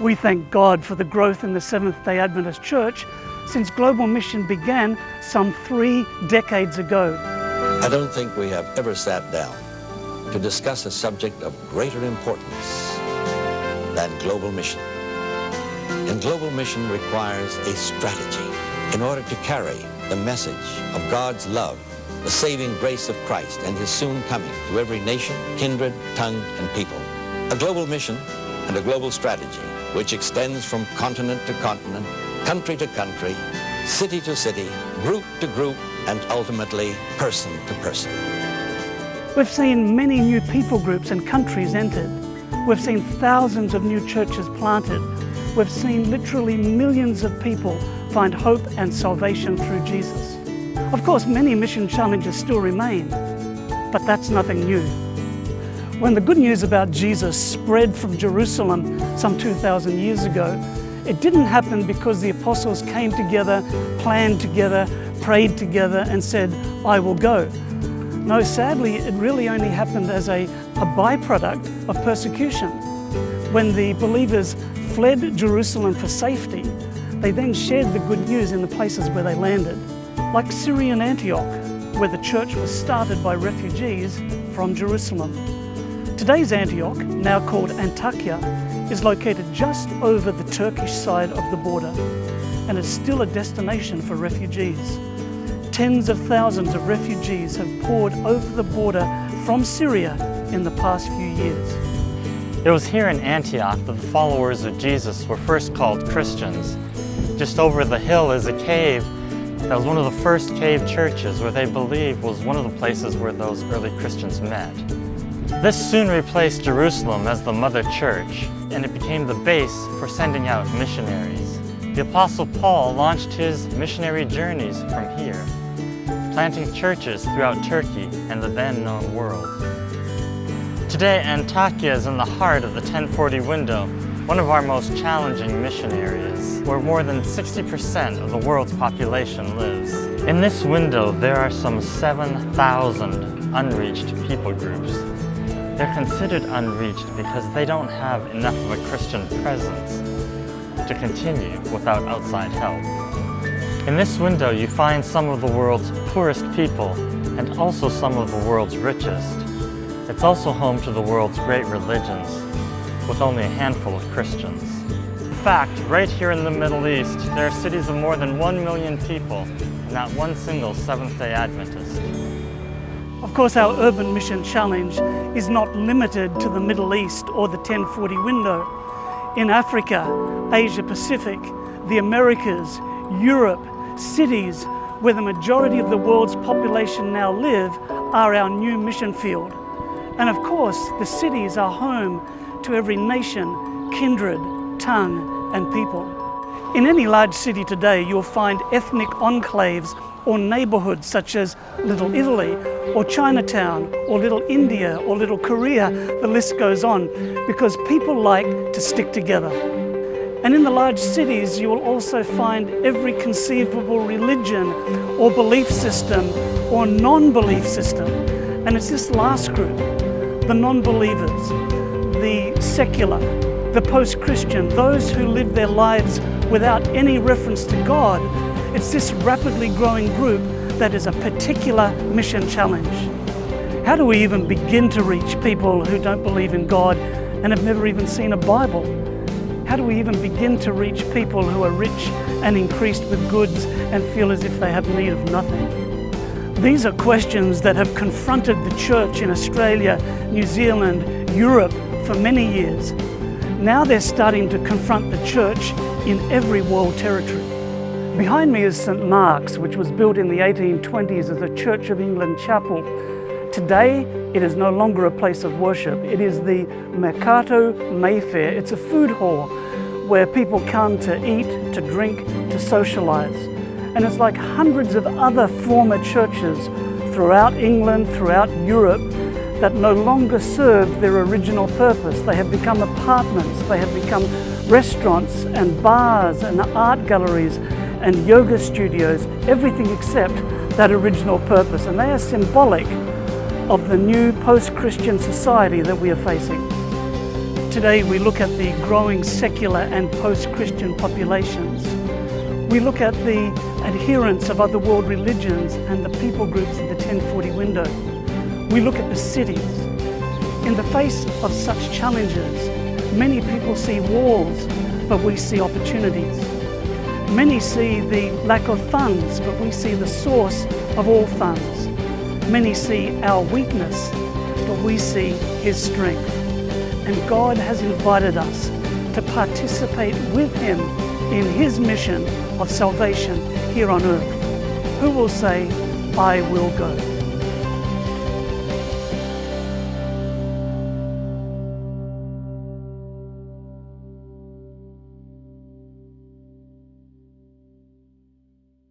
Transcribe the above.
We thank God for the growth in the Seventh-day Adventist Church since Global Mission began some 3 decades ago. I don't think we have ever sat down to discuss a subject of greater importance than global mission. And global mission requires a strategy in order to carry the message of God's love, the saving grace of Christ and His soon coming to every nation, kindred, tongue, and people. A global mission and a global strategy which extends from continent to continent, country to country, city to city, group to group, and ultimately person to person. We've seen many new people groups and countries entered. We've seen thousands of new churches planted. We've seen literally millions of people find hope and salvation through Jesus. Of course, many mission challenges still remain, but that's nothing new. When the good news about Jesus spread from Jerusalem some 2,000 years ago, it didn't happen because the apostles came together, planned together, prayed together and said, "I will go." No, sadly, it really only happened as a byproduct of persecution. When the believers fled Jerusalem for safety, they then shared the good news in the places where they landed, like Syrian Antioch, where the church was started by refugees from Jerusalem. Today's Antioch, now called Antakya, is located just over the Turkish side of the border and is still a destination for refugees. Tens of thousands of refugees have poured over the border from Syria in the past few years. It was here in Antioch that the followers of Jesus were first called Christians. Just over the hill is a cave that was one of the first cave churches where they believed was one of the places where those early Christians met. This soon replaced Jerusalem as the mother church, and it became the base for sending out missionaries. The Apostle Paul launched his missionary journeys from here, planting churches throughout Turkey and the then known world. Today, Antakya is in the heart of the 1040 window, one of our most challenging mission areas, where more than 60% of the world's population lives. In this window, there are some 7,000 unreached people groups. They're considered unreached because they don't have enough of a Christian presence to continue without outside help. In this window, you find some of the world's poorest people and also some of the world's richest. It's also home to the world's great religions, with only a handful of Christians. In fact, right here in the Middle East, there are cities of more than 1 million people, and not one single Seventh-day Adventist. Of course, our Urban Mission Challenge is not limited to the Middle East or the 1040 window. In Africa, Asia Pacific, the Americas, Europe, cities where the majority of the world's population now live are our new mission field. And of course, the cities are home to every nation, kindred, tongue, and people. In any large city today, you'll find ethnic enclaves or neighborhoods such as Little Italy, or Chinatown, or Little India, or Little Korea. The list goes on, because people like to stick together. And in the large cities, you will also find every conceivable religion, or belief system, or non-belief system. And it's this last group, the non-believers, the secular, the post-Christian, those who live their lives without any reference to God. It's this rapidly growing group that is a particular mission challenge. How do we even begin to reach people who don't believe in God and have never even seen a Bible? How do we even begin to reach people who are rich and increased with goods and feel as if they have need of nothing? These are questions that have confronted the church in Australia, New Zealand, Europe for many years. Now they're starting to confront the church in every world territory. Behind me is St. Mark's, which was built in the 1820s as a Church of England chapel. Today, it is no longer a place of worship. It is the Mercato Mayfair. It's a food hall where people come to eat, to drink, to socialize. And it's like hundreds of other former churches throughout England, throughout Europe, that no longer serve their original purpose. They have become apartments, they have become restaurants and bars and art galleries and yoga studios, everything except that original purpose. And they are symbolic of the new post-Christian society that we are facing. Today we look at the growing secular and post-Christian populations. We look at the adherents of other world religions and the people groups of the 1040 window. We look at the cities. In the face of such challenges, many people see walls, but we see opportunities. Many see the lack of funds, but we see the source of all funds. Many see our weakness, but we see His strength. And God has invited us to participate with Him in His mission of salvation here on earth. Who will say, I will go?